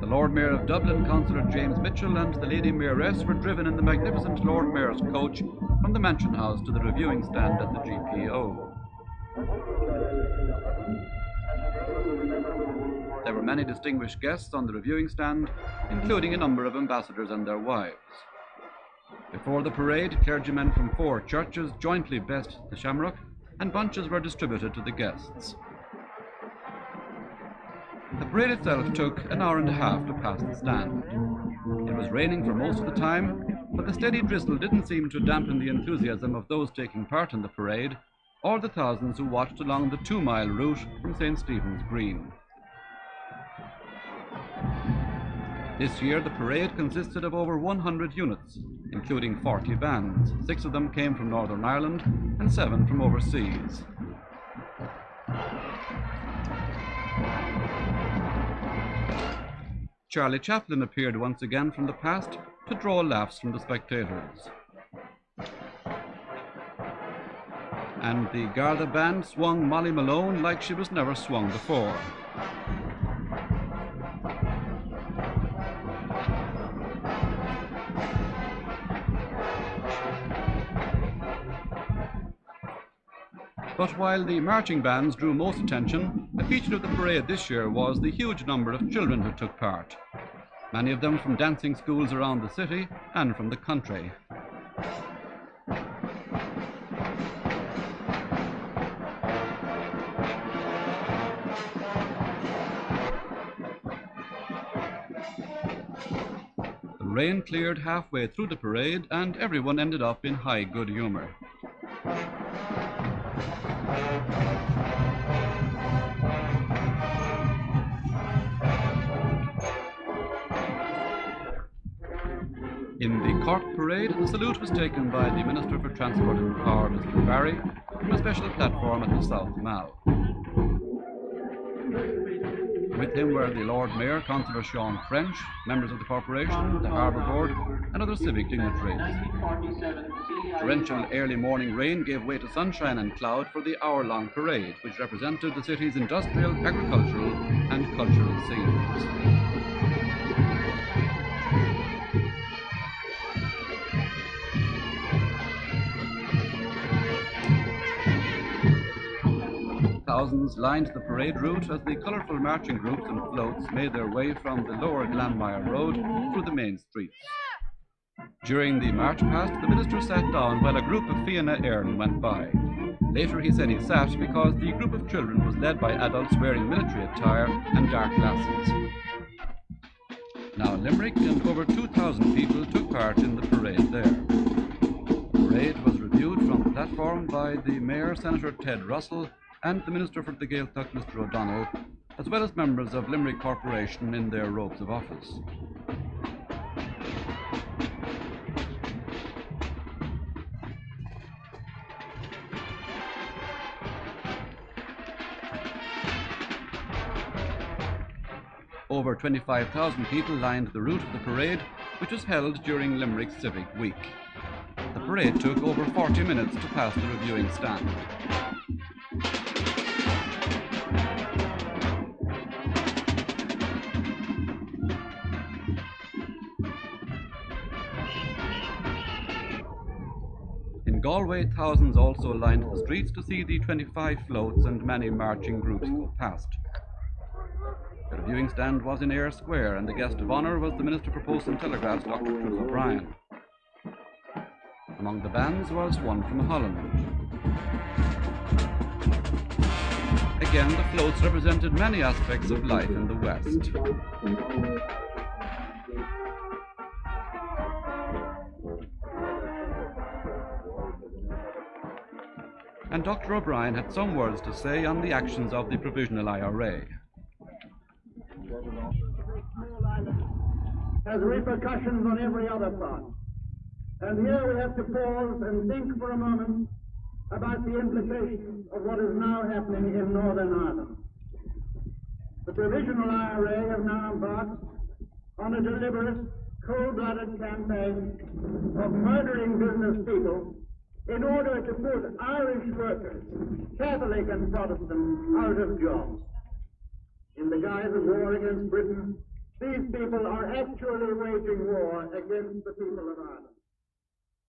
The Lord Mayor of Dublin, Councillor James Mitchell, and the Lady Mayoress were driven in the magnificent Lord Mayor's coach from the Mansion House to the reviewing stand at the GPO. There were many distinguished guests on the reviewing stand, including a number of ambassadors and their wives. Before the parade, clergymen from 4 churches jointly blessed the shamrock, and bunches were distributed to the guests. The parade itself took an hour and a half to pass the stand. It was raining for most of the time, but the steady drizzle didn't seem to dampen the enthusiasm of those taking part in the parade, or the thousands who watched along the 2-mile route from St. Stephen's Green. This year, the parade consisted of over 100 units, including 40 bands. 6 of them came from Northern Ireland and 7 from overseas. Charlie Chaplin appeared once again from the past to draw laughs from the spectators. And the Garda band swung Molly Malone like she was never swung before. But while the marching bands drew most attention, a feature of the parade this year was the huge number of children who took part, many of them from dancing schools around the city and from the country. The rain cleared halfway through the parade, and everyone ended up in high good humor. In the Cork parade, the salute was taken by the Minister for Transport and Power, Mr. Barry, from a special platform at the South Mall. With him were the Lord Mayor, Councillor Sean French, members of the Corporation, the Harbour Board, and other civic dignitaries. Torrential early morning rain gave way to sunshine and cloud for the hour-long parade, which represented the city's industrial, agricultural, and cultural scenes. Thousands lined the parade route as the colourful marching groups and floats made their way from the lower Glanmire Road through the main streets. During the march past, the minister sat down while a group of Fianna Éireann went by. Later he said he sat because the group of children was led by adults wearing military attire and dark glasses. Now Limerick and over 2,000 people took part in the parade there. The parade was reviewed from the platform by the Mayor, Senator Ted Russell, and the Minister for the Gaeltacht, Mr. O'Donnell, as well as members of Limerick Corporation in their robes of office. Over 25,000 people lined the route of the parade, which was held during Limerick's Civic Week. The parade took over 40 minutes to pass the reviewing stand. In Galway, thousands also lined the streets to see the 25 floats and many marching groups go past. The reviewing stand was in Eyre Square, and the guest of honour was the Minister for Posts and Telegraphs, Dr. Cruz O'Brien. Among the bands was one from Holland. Again, the floats represented many aspects of life in the West. And Dr. O'Brien had some words to say on the actions of the Provisional IRA. Has repercussions on every other part. And here we have to pause and think for a moment about the implications of what is now happening in Northern Ireland. The Provisional IRA have now embarked on a deliberate, cold-blooded campaign of murdering business people in order to put Irish workers, Catholic and Protestant, out of jobs. In the guise of war against Britain, these people people are actually waging war against the people of Ireland.